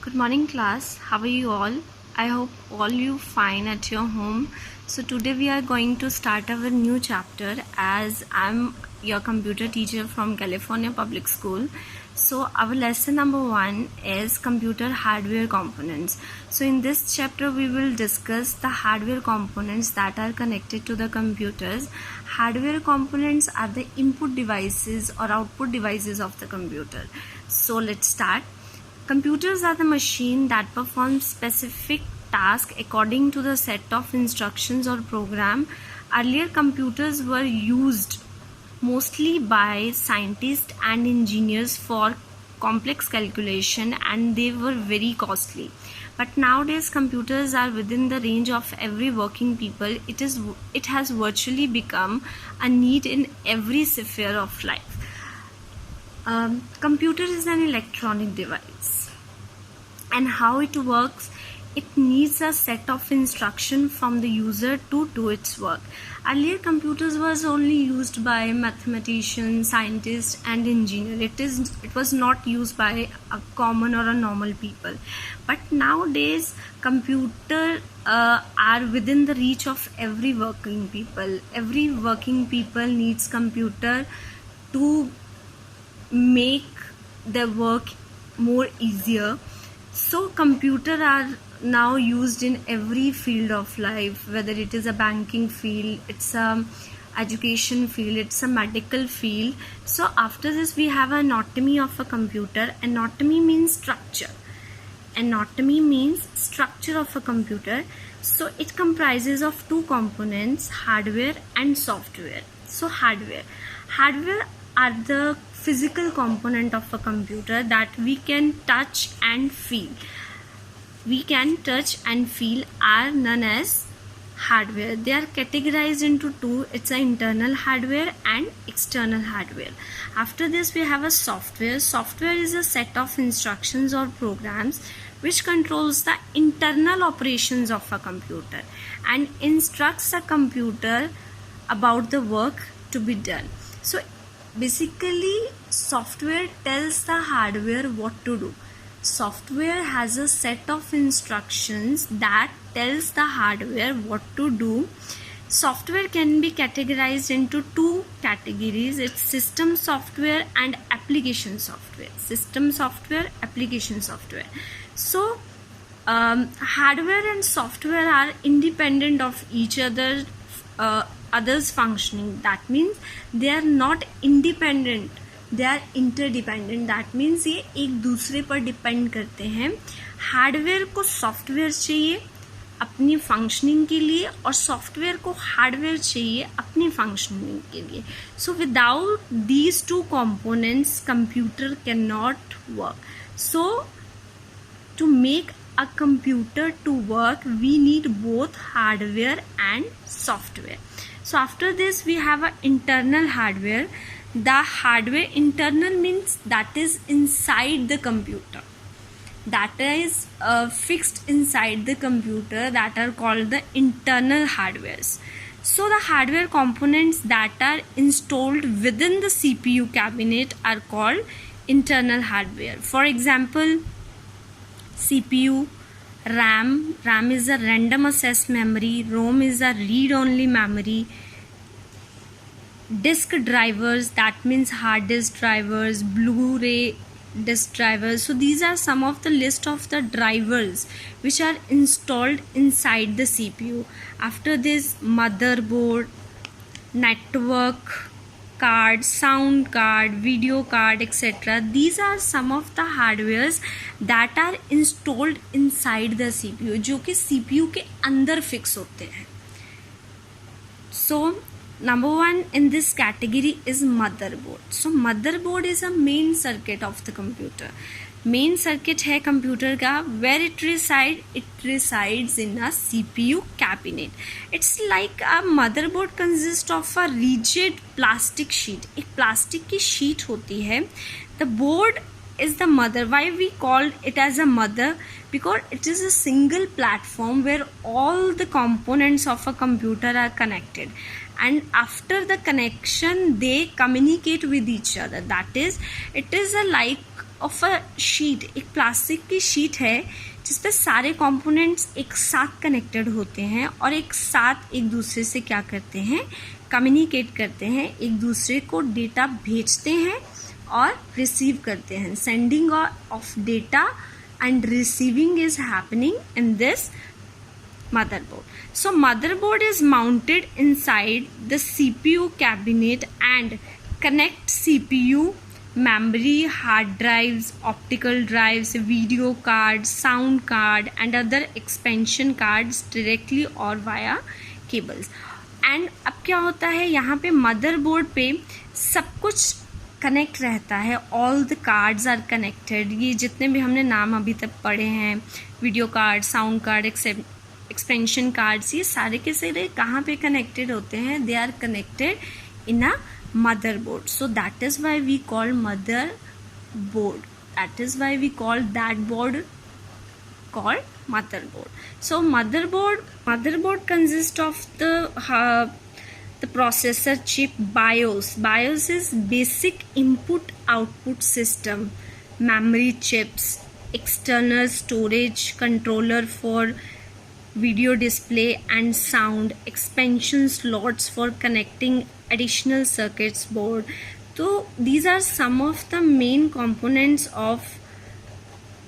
Good morning class, how are you all? I hope all you fine at your home. So today we are going to start our new chapter as I'm your computer teacher from California Public School. So our lesson number 1 is computer hardware components. So in this chapter we will discuss the hardware components that are connected to the computers. Hardware components are the input devices or output devices of the computer. So let's start. Computers are the machine that perform specific tasks according to the set of instructions or program. Earlier computers were used mostly by scientists and engineers for complex calculation and they were very costly. But nowadays computers are within the range of every working people. It has virtually become a need in every sphere of life. Computer is an electronic device, and how it works, it needs a set of instruction from the user to do its work. Earlier computers was only used by mathematicians, scientists and engineers. It was not used by a common or a normal people. But nowadays computer are within the reach of every working people. Every working people needs computer to make their work more easier. So computers are now used in every field of life, whether it is a banking field, it's a education field, it's a medical field. So after this we have anatomy of a computer. Anatomy means structure. Anatomy means structure of a computer. So it comprises of two components, hardware and software. So hardware are the physical component of a computer that we can touch and feel. Are known as hardware. They are categorized into two. It's an internal hardware and external hardware. After this we have a software. Software is a set of instructions or programs which controls the internal operations of a computer and instructs a computer about the work to be done. So basically software tells the hardware what to do. Software has a set of instructions that tells the hardware what to do. Software can be categorized into two categories. It's system software and application software. System software, application software. So hardware and software are independent of each other, others functioning. That means they are not independent, they are interdependent. That means ये एक दूसरे पर depend करते हैं. Hardware को software चाहिए अपनी functioning के लिए और सॉफ्टवेयर को हार्डवेयर चाहिए अपनी फंक्शनिंग के लिए. So without these two components computer can not work. So to make a computer to work we need both hardware and software. So after this we have an internal hardware. The hardware internal means that is inside the computer, that is fixed inside the computer, that are called the internal hardwares. So the hardware components that are installed within the CPU cabinet are called internal hardware. For example, CPU, RAM is a random access memory, ROM is a read-only memory, disk drivers, that means hard disk drivers, Blu-ray disk drivers. So these are some of the list of the drivers which are installed inside the CPU. After this, motherboard, network card, sound card, video card, etc. These are some of the hardwares that are installed inside the CPU, जो कि CPU के अंदर fix होते हैं. So number 1 in this category is motherboard. So motherboard is a main circuit of the computer. Main circuit है computer का. Where it resides in a CPU cabinet. It's like a motherboard consists of a rigid plastic sheet. एक plastic की sheet होती है. The board is the mother. Why we call it as a mother? Because it is a single platform where all the components of a computer are connected, and after the connection they communicate with each other. That is, it is a like of a sheet, एक plastic की sheet है जिस पे सारे components एक साथ connected होते हैं और एक साथ एक दूसरे से क्या करते हैं, कम्युनिकेट करते हैं, एक दूसरे को डेटा भेजते हैं और रिसीव करते हैं. Sending of data and receiving is happening in this motherboard. So motherboard is mounted inside the CPU cabinet and connect CPU, memory, hard drives, optical drives, video card, sound card and other expansion cards directly or via cables. And अब क्या होता है, यहाँ पे motherboard पे सब कुछ connect रहता है. All the cards are connected. ये जितने भी हमने नाम अभी तक पढ़े हैं, video card, sound card, expansion cards, ये सारे के सारे कहाँ पे कनेक्टेड होते हैं, they are connected in a motherboard. So that is why we call motherboard. That is why we call that board called motherboard. So motherboard consists of the processor chip. BIOS is basic input output system, memory chips, external storage controller for video display and sound, expansion slots for connecting additional circuits board. So these are some of the main components of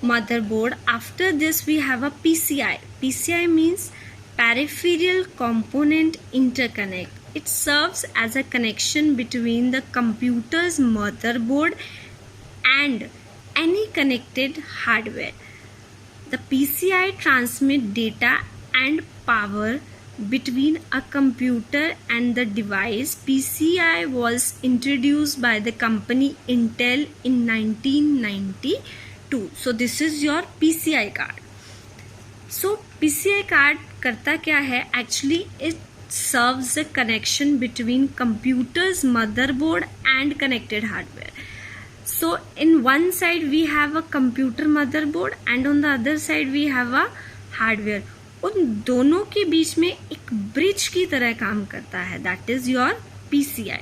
motherboard. After this we have a PCI. PCI means peripheral component interconnect. It serves as a connection between the computer's motherboard and any connected hardware. The PCI transmits data and power between a computer and the device. PCI was introduced by the company Intel in 1992. So this is your PCI card. So PCI card करता क्या है? Actually it serves a connection between computer's motherboard and connected hardware. So in one side we have a computer motherboard and on the other side we have a hardware. उन दोनों के बीच में एक bridge की तरह काम करता है. That is your PCI.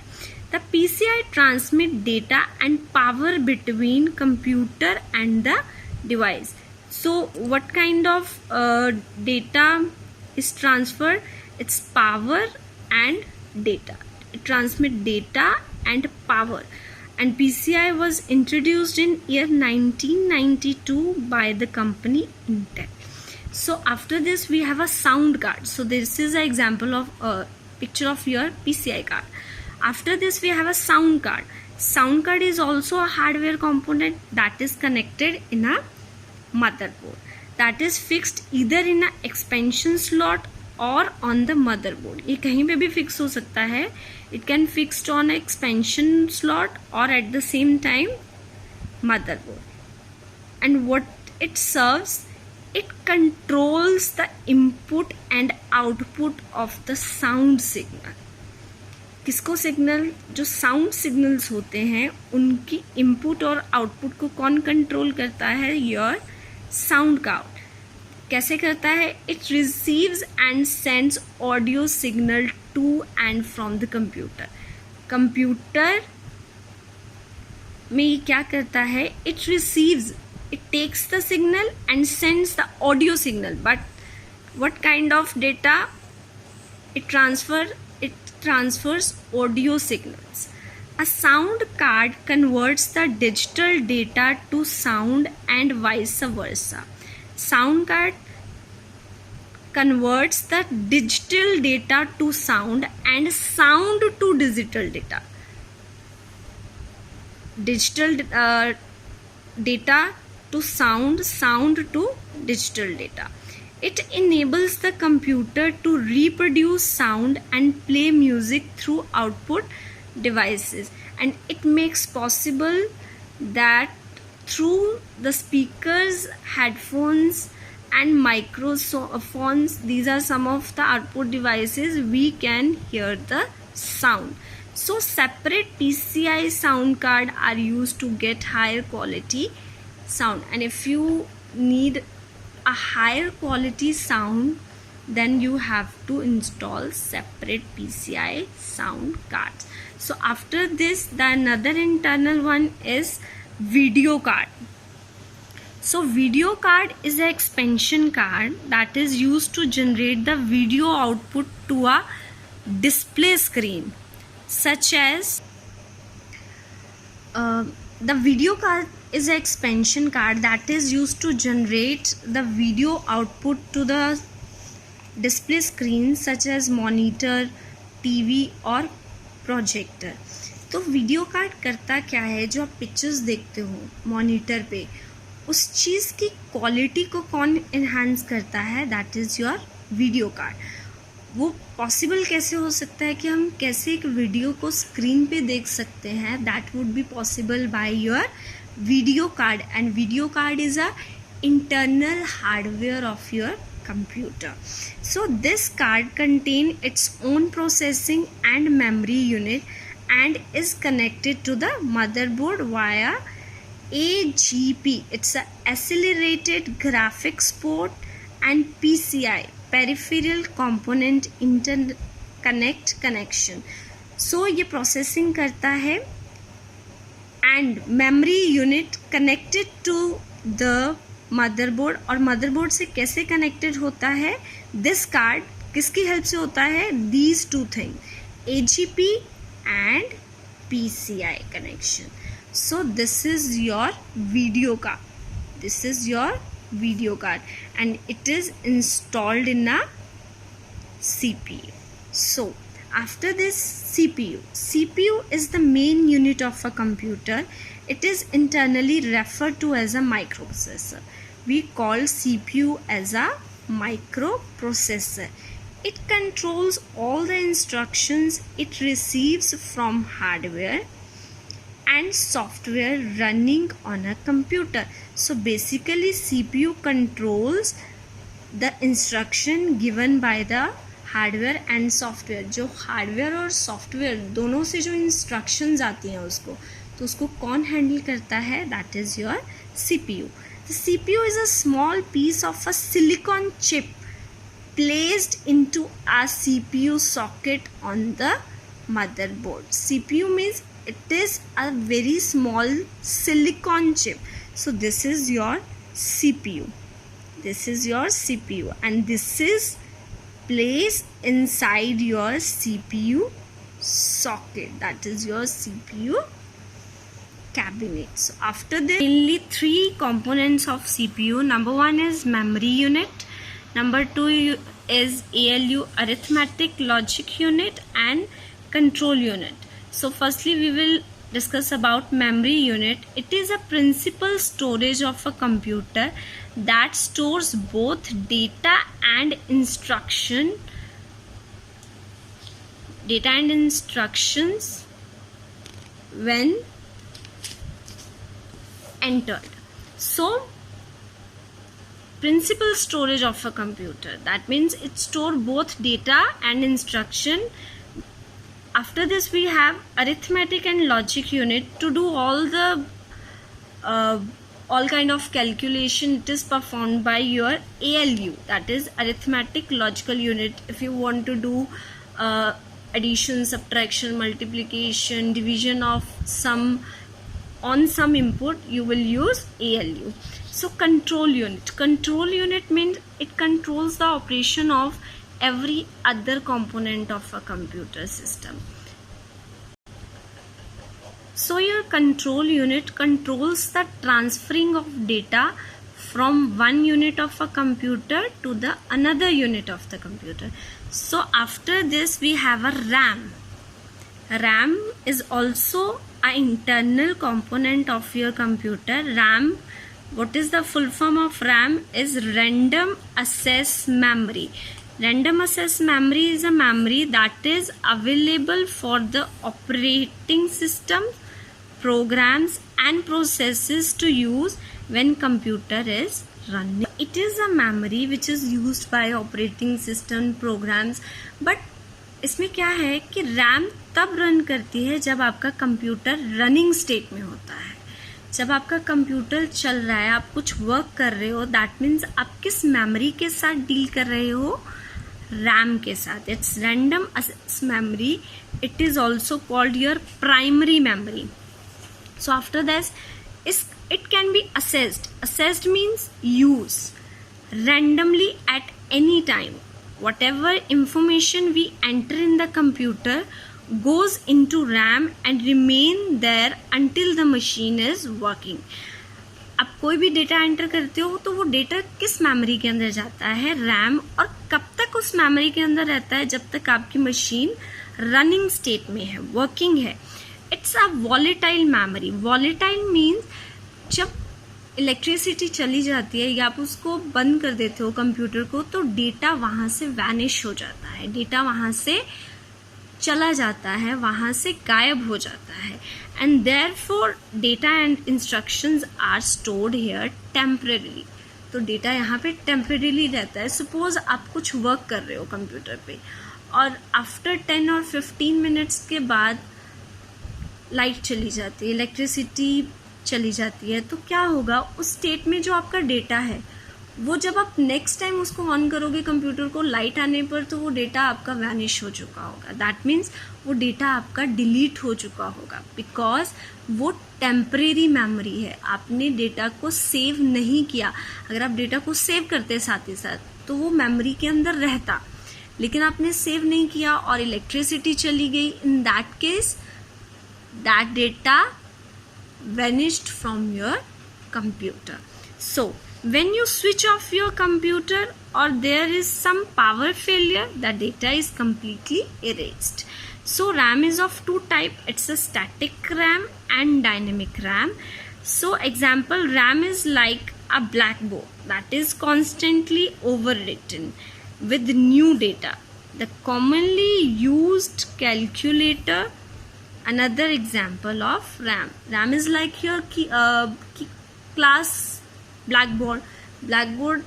The PCI transmit data and power between computer and the device. So what kind of data is transferred? It's power and data. It transmit data and power. And PCI was introduced in year 1992 by the company Intel. So after this we have a sound card. So this is an example of a picture of your PCI card. After this we have a sound card. Sound card is also a hardware component that is connected in a motherboard. That is fixed either in a expansion slot or on the motherboard. ये कहीं पे भी fix हो सकता है. It can fixed on expansion slot or at the same time motherboard. And what it serves, it controls the input and output of the sound signal. किसको signal, जो sound signals होते हैं उनकी इनपुट और output को कौन control करता है? Your sound card. कैसे करता है? It receives and sends audio signal to and from the computer. Computer में ये क्या करता है? It receives, it takes the signal and sends the audio signal. But what kind of data it transfers audio signals. A sound card converts the digital data to sound and vice versa. Sound card converts the digital data to sound and sound to digital data. Digital data to sound, sound to digital data. It enables the computer to reproduce sound and play music through output devices, and it makes possible that through the speakers, headphones and microphones, these are some of the output devices, we can hear the sound. So separate PCI sound card are used to get higher quality sound, and if you need a higher quality sound, then you have to install separate PCI sound cards. So after this, the another internal one is video card. So video card is an expansion card that is used to generate the video output to a display screen, such as the video card is an expansion card that is used to generate the video output to the display screen such as monitor, TV और projector. तो video card करता क्या है, जो आप pictures देखते हो monitor पे, उस चीज़ की क्वालिटी को कौन इन्हांस करता है, that is your video card. वो पॉसिबल कैसे हो सकता है कि हम कैसे एक वीडियो को स्क्रीन पे देख सकते हैं, that would be possible by your video card. And video card is a internal hardware of your computer. So this card contain its own processing and memory unit and is connected to the motherboard via AGP. It's a accelerated graphics port and PCI, peripheral component interconnect connection. So ये processing करता है and memory unit connected to the motherboard. और motherboard से कैसे connected होता है this card, किसकी help से होता है, these two thing, AGP and PCI connection. So this is your video card, this is your video card and it is installed in a CPU. So after this CPU is the main unit of a computer. It is internally referred to as a microprocessor. We call CPU as a microprocessor. It controls all the instructions it receives from hardware and software running on a computer. So basically CPU controls the instruction given by the hardware and software. जो hardware और software दोनों से जो instructions आती हैं तो उसको कौन हैंडल करता है, that is your CPU. The CPU is a small piece of a silicon chip placed into a CPU socket on the motherboard. CPU means it is a very small silicon chip. So this is your CPU. This is your CPU and this is placed inside your CPU socket, that is your CPU cabinet. So after this, mainly three components of CPU. Number one is memory unit, number two is ALU, arithmetic logic unit, and control unit. So firstly we will discuss about memory unit. It is a principal storage of a computer that stores both data and instructions when entered. So principal storage of a computer, that means it stores both data and instruction. After this we have arithmetic and logic unit to do all the all kind of calculation. It is performed by your ALU, that is arithmetic logical unit. If you want to do addition, subtraction, multiplication, division of some on some input, you will use ALU. So control unit means it controls the operation of every other component of a computer system. So your control unit controls the transferring of data from one unit of a computer to the another unit of the computer. So after this we have a RAM. RAM is also an internal component of your computer. RAM, what is the full form of RAM, is random access memory. Random access memory is a memory that is available for the operating system, programs and processes to use when computer is running. It is a memory which is used by operating system, programs, but इसमें क्या है कि RAM तब run करती है जब आपका computer running state में होता है. जब आपका कंप्यूटर चल रहा है, आप कुछ वर्क कर रहे हो, दैट मीन्स आप किस मेमोरी के साथ डील कर रहे हो, RAM के साथ. It's random access memory. It is also called your primary memory. So after this it can be assessed. Assessed means use randomly at any time. Whatever information we enter in the computer goes into RAM and remain there until the machine is working. आप कोई भी data enter करते हो तो वो data किस memory के अंदर जाता है? रैम. और कब तक उस मेमोरी के अंदर रहता है? जब तक आपकी मशीन रनिंग स्टेट में है, वर्किंग है. It's a volatile memory. Volatile means जब इलेक्ट्रिसिटी चली जाती है या आप उसको बंद कर देते हो कंप्यूटर को, तो डेटा वहाँ से वैनिश हो जाता है, डेटा वहाँ से चला जाता है, वहाँ से गायब हो जाता है. And therefore data and instructions are stored here temporary. तो डेटा यहाँ पे टेम्परेरीली रहता है. सपोज आप कुछ वर्क कर रहे हो कंप्यूटर पे और आफ्टर 10 और 15 मिनट्स के बाद लाइट चली जाती है, इलेक्ट्रिसिटी चली जाती है, तो क्या होगा? उस स्टेट में जो आपका डेटा है वो जब आप नेक्स्ट टाइम उसको ऑन करोगे कंप्यूटर को, लाइट आने पर, तो वो डेटा आपका वैनिश हो चुका होगा. दैट मीन्स वो डेटा आपका डिलीट हो चुका होगा, बिकॉज वो टेम्परेरी मेमोरी है. आपने डेटा को सेव नहीं किया. अगर आप डेटा को सेव करते साथ ही साथ तो वो मेमोरी के अंदर रहता, लेकिन आपने सेव नहीं किया और इलेक्ट्रिसिटी चली गई. In that case that data vanished from your computer. So when you switch off your computer or there is some power failure, the data is completely erased. So RAM is of two type. It's a static RAM and dynamic RAM. So example, RAM is like a blackboard that is constantly overwritten with new data. The commonly used calculator. Another example of RAM. RAM is like your class blackboard. Blackboard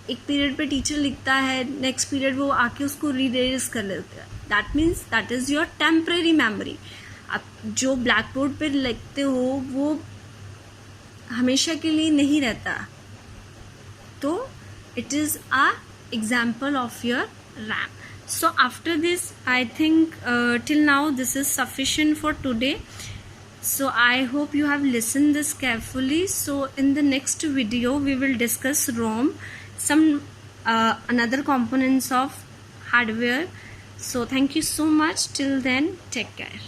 एक period पे teacher लिखता है, next period वो आके उसको रीरेज कर लेता है. That means that is your temporary memory. आप जो ब्लैकबोर्ड पे लिखते हो वो हमेशा के लिए नहीं रहता. तो it is a example of your RAM. So after this, I think till now this is sufficient for today. So I hope you have listened this carefully. So in the next video we will discuss ROM, some another components of hardware. So thank you so much. Till then, take care.